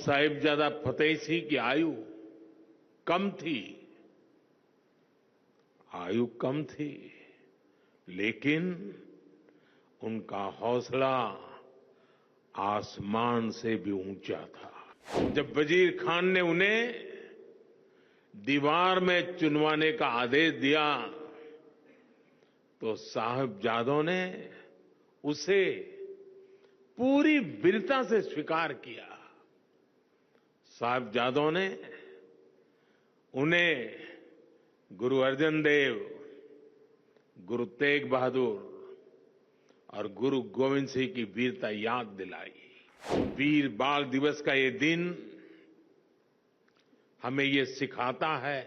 साहिबजादा फतेह सिंह की आयु कम थी, लेकिन उनका हौसला आसमान से भी ऊंचा था। जब वजीर खान ने उन्हें दीवार में चुनवाने का आदेश दिया तो साहिबजादों ने उसे पूरी वीरता से स्वीकार किया। साहिबजादों ने उन्हें गुरु अर्जन देव, गुरु तेग बहादुर और गुरु गोविंद सिंह की वीरता याद दिलाई। वीर बाल दिवस का ये दिन हमें ये सिखाता है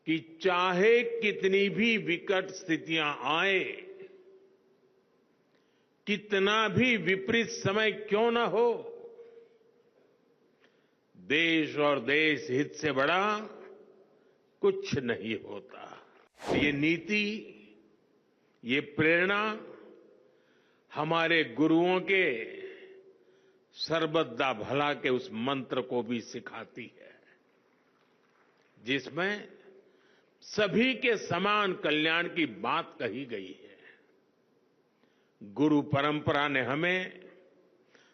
कि चाहे कितनी भी विकट स्थितियां आए, कितना भी विपरीत समय क्यों न हो, देश और देश हित से बड़ा कुछ नहीं होता। ये नीति, ये प्रेरणा हमारे गुरुओं के सर्वदा भला के उस मंत्र को भी सिखाती है, जिसमें सभी के समान कल्याण की बात कही गई है। गुरु परंपरा ने हमें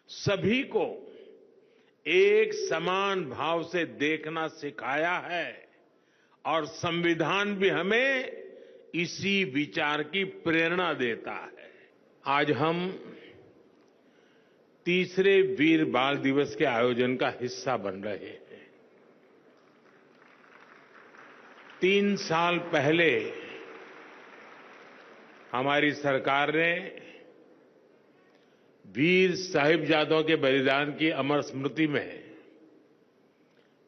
सभी को एक समान भाव से देखना सिखाया है और संविधान भी हमें इसी विचार की प्रेरणा देता है। आज हम तीसरे वीर बाल दिवस के आयोजन का हिस्सा बन रहे हैं। 3 साल पहले हमारी सरकार ने वीर साहिबजादों के बलिदान की अमर स्मृति में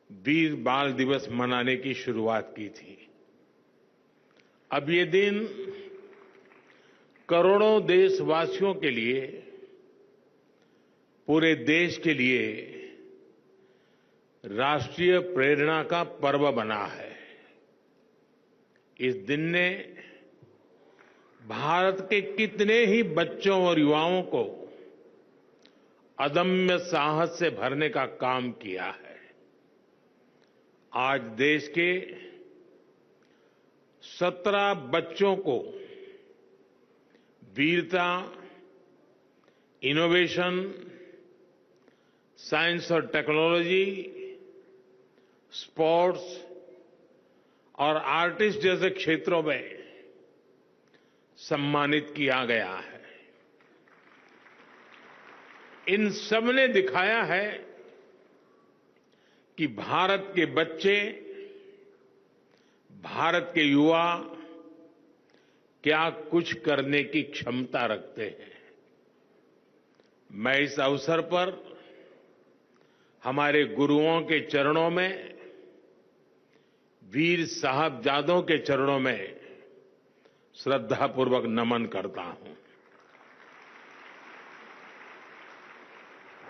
वीर बाल दिवस मनाने की शुरुआत की थी। अब ये दिन करोड़ों देशवासियों के लिए, पूरे देश के लिए राष्ट्रीय प्रेरणा का पर्व बना है। इस दिन ने भारत के कितने ही बच्चों और युवाओं को अदम्य साहस से भरने का काम किया है। आज देश के 17 बच्चों को वीरता, इनोवेशन, साइंस और टेक्नोलॉजी, स्पोर्ट्स और आर्टिस्ट जैसे क्षेत्रों में सम्मानित किया गया है। इन सब ने दिखाया है कि भारत के बच्चे, भारत के युवा क्या कुछ करने की क्षमता रखते हैं। मैं इस अवसर पर हमारे गुरुओं के चरणों में, वीर साहिबजादों के चरणों में श्रद्धापूर्वक नमन करता हूं।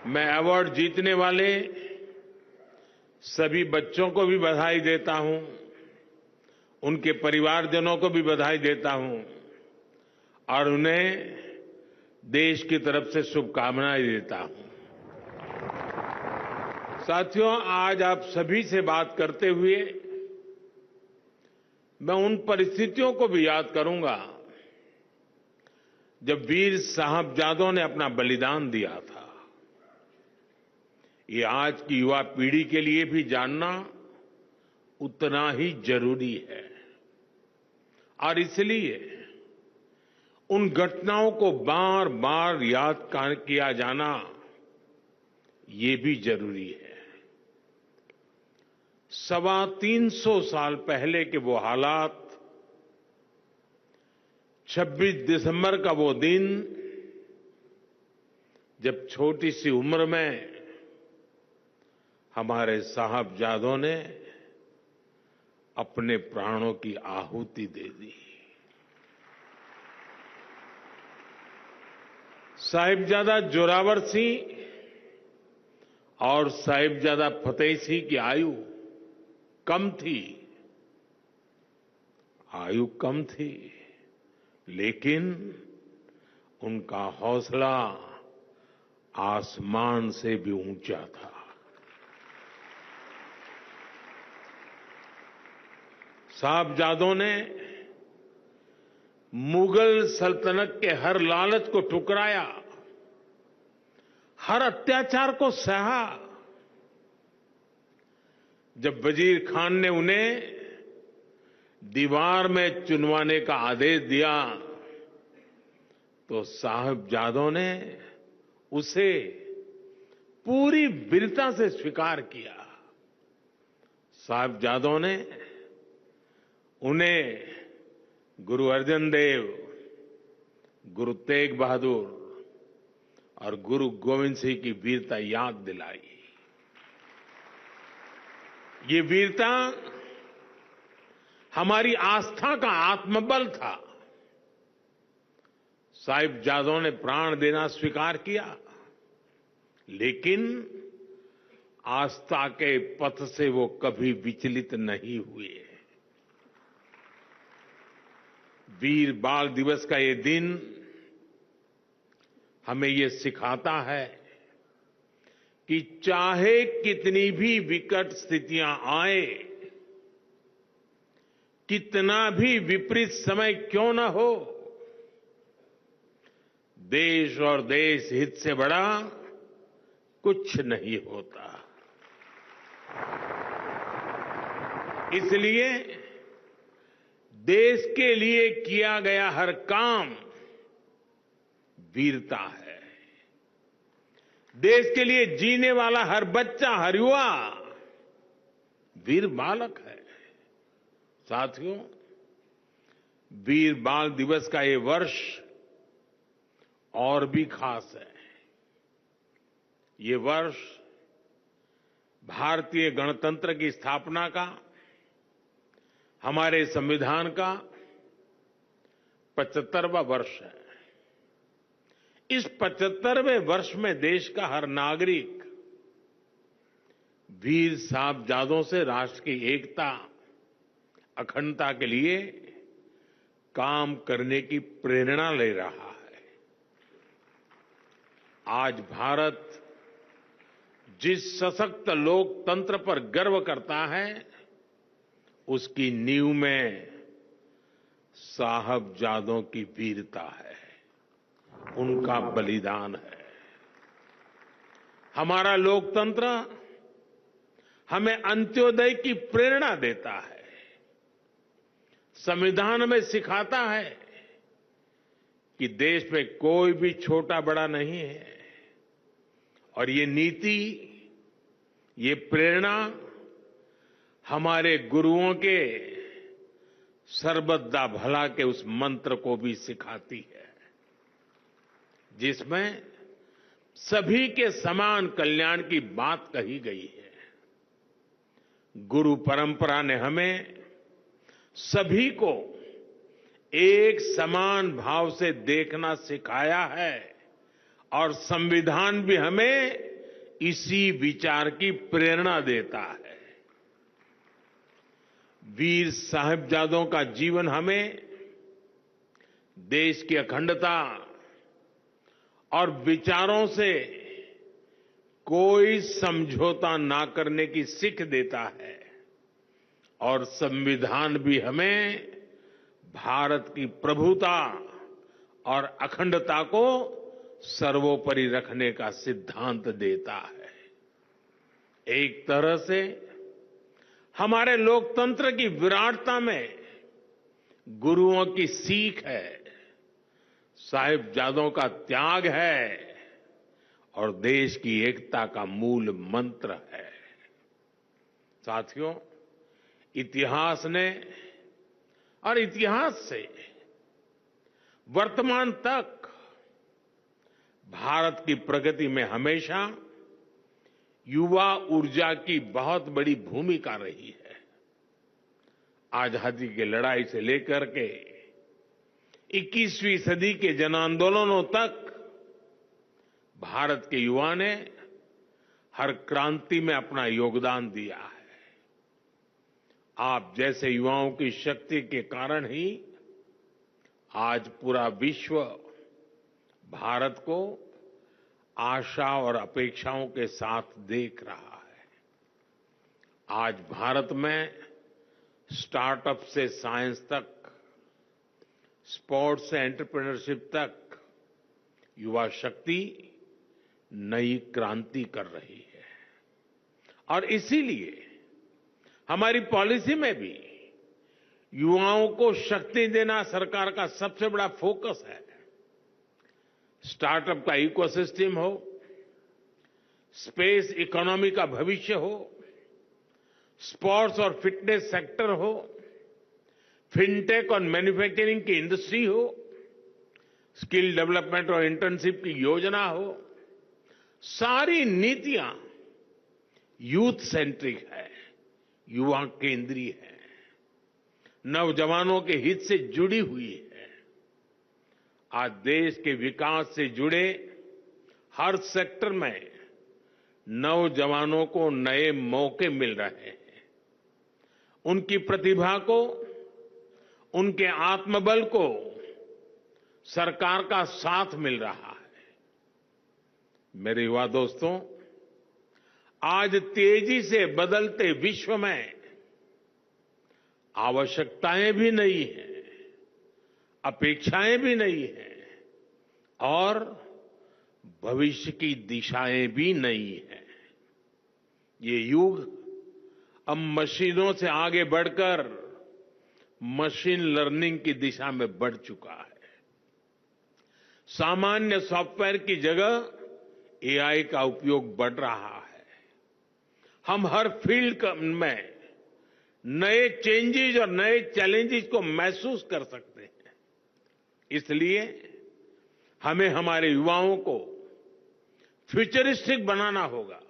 मैं अवार्ड जीतने वाले सभी बच्चों को भी बधाई देता हूं, उनके परिवारजनों को भी बधाई देता हूं और उन्हें देश की तरफ से शुभकामनाएं देता हूं। साथियों, आज आप सभी से बात करते हुए मैं उन परिस्थितियों को भी याद करूंगा जब वीर साहिबजादों ने अपना बलिदान दिया था। ये आज की युवा पीढ़ी के लिए भी जानना उतना ही जरूरी है और इसलिए उन घटनाओं को बार बार याद किया जाना ये भी जरूरी है। 325 साल पहले के वो हालात, 26 दिसंबर का वो दिन जब छोटी सी उम्र में हमारे साहिबजादों ने अपने प्राणों की आहुति दे दी। साहिबजादा जोरावर सिंह और साहिबजादा फतेह सिंह की आयु कम थी, लेकिन उनका हौसला आसमान से भी ऊंचा था। साहबजादों ने मुगल सल्तनत के हर लालच को ठुकराया, हर अत्याचार को सहा। जब वजीर खान ने उन्हें दीवार में चुनवाने का आदेश दिया तो साहबजादों ने उसे पूरी वीरता से स्वीकार किया। साहबजादों ने उन्हें गुरु अर्जन देव, गुरु तेग बहादुर और गुरु गोविंद सिंह की वीरता याद दिलाई। ये वीरता हमारी आस्था का आत्मबल था। साहिबजादों ने प्राण देना स्वीकार किया, लेकिन आस्था के पथ से वो कभी विचलित नहीं हुए। वीर बाल दिवस का ये दिन हमें ये सिखाता है कि चाहे कितनी भी विकट स्थितियां आए, कितना भी विपरीत समय क्यों न हो, देश और देश हित से बड़ा कुछ नहीं होता। इसलिए देश के लिए किया गया हर काम वीरता है। देश के लिए जीने वाला हर बच्चा, हर युवा वीर बालक है। साथियों, वीर बाल दिवस का ये वर्ष और भी खास है। ये वर्ष भारतीय गणतंत्र की स्थापना का, हमारे संविधान का 75वां वर्ष है। इस 75वें वर्ष में देश का हर नागरिक वीर साहबजादों से राष्ट्र की एकता, अखंडता के लिए काम करने की प्रेरणा ले रहा है। आज भारत जिस सशक्त लोकतंत्र पर गर्व करता है, उसकी नींव में साहबजादों की वीरता है, उनका बलिदान है। हमारा लोकतंत्र हमें अंत्योदय की प्रेरणा देता है। संविधान में सिखाता है कि देश में कोई भी छोटा बड़ा नहीं है, और ये नीति, ये प्रेरणा हमारे गुरुओं के सर्वदा भला के उस मंत्र को भी सिखाती है, जिसमें सभी के समान कल्याण की बात कही गई है। गुरु परंपरा ने हमें सभी को एक समान भाव से देखना सिखाया है, और संविधान भी हमें इसी विचार की प्रेरणा देता है। वीर साहिबजादों का जीवन हमें देश की अखंडता और विचारों से कोई समझौता ना करने की सीख देता है, और संविधान भी हमें भारत की प्रभुता और अखंडता को सर्वोपरि रखने का सिद्धांत देता है। एक तरह से हमारे लोकतंत्र की विराटता में गुरुओं की सीख है, साहिबजादों का त्याग है, और देश की एकता का मूल मंत्र है। साथियों, इतिहास ने और इतिहास से वर्तमान तक भारत की प्रगति में हमेशा युवा ऊर्जा की बहुत बड़ी भूमिका रही है। आजादी की लड़ाई से लेकर के 21वीं सदी के जन आंदोलनों तक भारत के युवा ने हर क्रांति में अपना योगदान दिया है। आप जैसे युवाओं की शक्ति के कारण ही आज पूरा विश्व भारत को आशा और अपेक्षाओं के साथ देख रहा है। आज भारत में स्टार्टअप से साइंस तक, स्पोर्ट्स से एंटरप्रेन्योरशिप तक युवा शक्ति नई क्रांति कर रही है। और इसीलिए हमारी पॉलिसी में भी युवाओं को शक्ति देना सरकार का सबसे बड़ा फोकस है। स्टार्टअप का इकोसिस्टम हो, स्पेस इकोनॉमी का भविष्य हो, स्पोर्ट्स और फिटनेस सेक्टर हो, फिनटेक और मैन्युफैक्चरिंग की इंडस्ट्री हो, स्किल डेवलपमेंट और इंटर्नशिप की योजना हो, सारी नीतियां यूथ सेंट्रिक है, युवा केंद्रीय है, नौजवानों के हित से जुड़ी हुई है। आज देश के विकास से जुड़े हर सेक्टर में नौजवानों को नए मौके मिल रहे हैं। उनकी प्रतिभा को, उनके आत्मबल को सरकार का साथ मिल रहा है। मेरे युवा दोस्तों, आज तेजी से बदलते विश्व में आवश्यकताएं भी नई हैं, अपेक्षाएं भी नई हैं और भविष्य की दिशाएं भी नई हैं। ये युग अब मशीनों से आगे बढ़कर मशीन लर्निंग की दिशा में बढ़ चुका है। सामान्य सॉफ्टवेयर की जगह एआई का उपयोग बढ़ रहा है। हम हर फील्ड में नए चेंजेस और नए चैलेंजेस को महसूस कर सकते हैं। इसलिए हमें हमारे युवाओं को फ्यूचरिस्टिक बनाना होगा,